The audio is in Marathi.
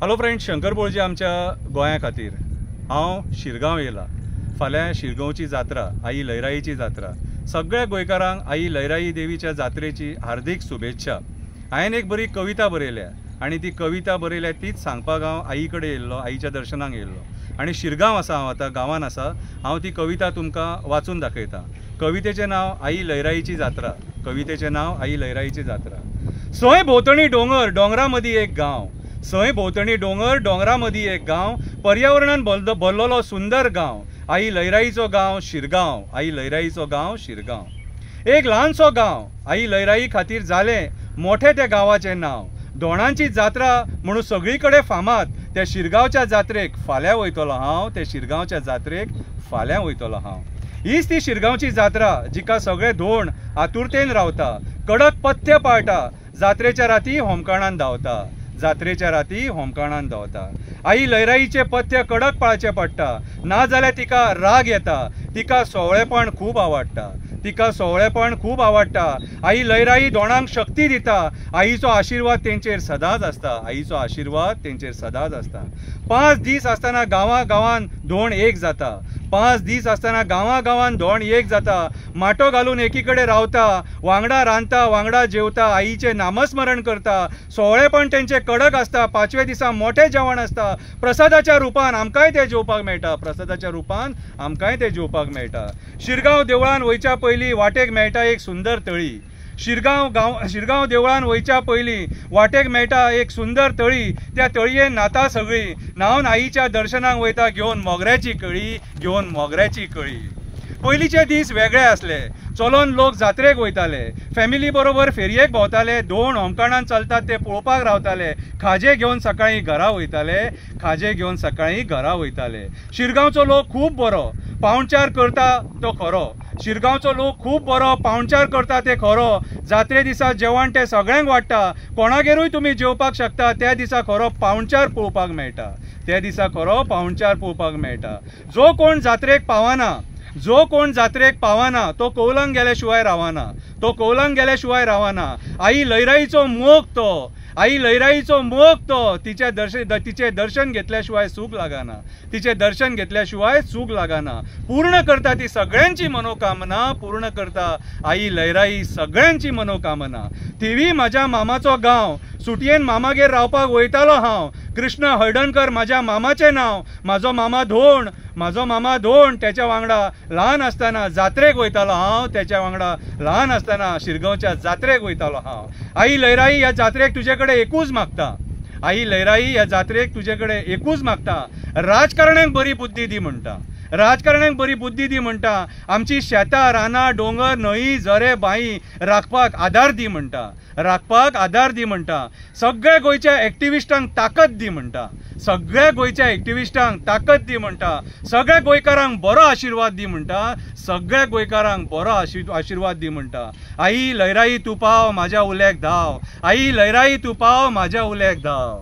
हॅलो फ्रेंड्स, शंकर बोळजी आमच्या गोंया खातीर हांव शिरगांव येयला। फाल्यां शिरगांवची जात्रा, आई लयराईची जात्रा। सगळ्या गोंयकारांक आई लयराई देवीच्या जात्रेची हार्दिक शुभेच्छा। हांवें एक बरी कविता बरयल्या आनी ती कविता बरयल्या तीच सांगपाक हांव आई कडेन येयल्लो, आईच्या दर्शनाक येयल्लो। आनी शिरगांव आसा, हांव आतां गांवांत आसा। हांव ती कविता तुमकां वाचून दाखयतां। कवितेचें नांव आई लयराईची जात्रा। कवितेचें नांव आई लयराईची जात्रा। सय भोंवतणी डोंगर, डोंगरा मदीं एक गांव। सय भोंवतणी डोंगर, डोंगरा मदीं एक गांव। पर्यावरणान भरलेलो सुंदर गांव। आई लयराईचो गांव शिरगांव। आई लयराईचो गांव शिरगांव। एक ल्हानसो गांव आई लयराई खातीर जालें मोठें त्या गांवाचें नांव। दोणांची जात्रा म्हणून सगळी कडेन फामाद। त्या शिरगांवच्या जात्रेक फाल्यां वयतलो हांव। त्या शिरगांवच्या जात्रेक फाल्यां वयतलो हांव। हीच ती शिरगांवची जात्रा जिका सगळे धोंड आतुरतेन रावता। कडक पथ्य पाळटा, जात्रेच्या राती होमखणान धांवता। जात्रेच्या राती होमखणान धांवता। आई लयराईचे पथ्य कडक पाळचे पडटा, ना जाल्यार तिका राग येता। तिका सोवळेपण खूब आवडटा। तिका सोवळेपण खूब आवडटा। आई लयराई दोणांक शक्ती दिता। आईचो आशिर्वाद तेंचेर सदांच आसता। आईचो आशिर्वाद तेंचेर सदांच आसता। 5 दीस आसतना गांवां धोंड एक जाता। 5 दीस आसतना गांवां धोंड एक जाता। माटो घालून एकी कडेन रावता, वांगडा रांदता, वांगडा जेवता, आईचें नामस्मरण करता। सोवळेपण तेंचें कडक आसता। 5व्या दिसा मोठें जेवण आसता। प्रसादाच्या रुपान आमकांय तें जेवपाक मेळटा। प्रसादाच्या रुपान आमकांय तें जेवपाक मेळटा। शिरगांव देवळान वयच्या पयलीं वाटेक मेळटा एक सुंदर तळी। शिरगांव देवळान वयच्या पयलीं वाटेक मेळटा एक सुंदर तळी। त्या तळयेन न्हाता सगळीं, न्हावन आईच्या दर्शनाक वयता घेवन मोगऱ्याची कळी, घेवन मोगऱ्याची कळी। पयलींचे दीस वेगळे आसले। चलोन लोक जात्रेक वयताले, फॅमिली बरोबर फेरयेक भोंवताले। धोंड होमखणान चलतात ते पळोवपाक रावताले। खाजे घेवन सकाळीं घरा वयताले। खाजे घेवन सकाळीं घरा वयताले। शिरगांवचो लोक खूब बरो, पावणचार करता तो खरो। शिरगांवचो लोक खूब बरो, पावणचार करता ते खरो। जात्रे दिसा जेवण ते सगळ्यांक वाडटा। कोणागेरूय तुमी जेवपाक शकता। त्या दिसा खरो पावणचार पळोवपाक मेळटा। त्या दिसा खरो पावणचार पळोवपाक मेळटा। जो कोण जात्रेक पावना तो कौलांक गेल्या शिवाय रावना। तो कौलांक गेल्या शिवाय रावना। आई लयराईचो मोग तो, आई लयराईचो मोग तो। तिचे दर्शन घेतल्या शिवाय सूख लागना। तिचे दर्शन घेतल्या शिवाय सूख लागना। पूर्ण करता ती सगळ्यांची मनोकामना। पूर्ण करता आई लयराई सगळ्यांची मनोकामना। थिवी म्हाज्या मामाचो गांव, सुटयेन मामागेर रावपाक वयतालो हांव। कृष्ण हळदणकर म्हाज्या मामाचें नांव। म्हाजो मामा धोंड त्याच्या वांगडा ल्हान आसतना जात्रेक वयतालो हांव। त्याच्या वांगडा ल्हान आसतना शिरगांवच्या जात्रेक वयतालो हांव। आई लयराई ह्या जात्रेक तुजे कडेन एकूच मागता। आई लयराई ह्या जात्रेक तुजे कडेन एकूच मागता। राजकारण्यांक बरी बुद्धी दी म्हणटा। राजकारण्यांक बरी बुद्धी दी म्हणटा। आमची शेतां, रानां, डोंगर, न्हंय, झरे, बांय राखपाक आदार दी म्हणटा। राखपाक आदार दी म्हणटा। सगळ्या गोंयच्या एक्टिविस्टांक ताकद दी म्हणटा। सगळ्या गोंयच्या एक्टिविस्टांक ताकद दी म्हणटा। सगळ्या गोंयकारांक बरो आशिर्वाद दी म्हणटा। सगळ्या गोंयकारांक बरो आशिर्वाद दी म्हणटा। आई लयराई तूं पाव म्हाज्या उल्याक धांव। आई लयराई तूं पाव म्हाज्या उल्याक धांव।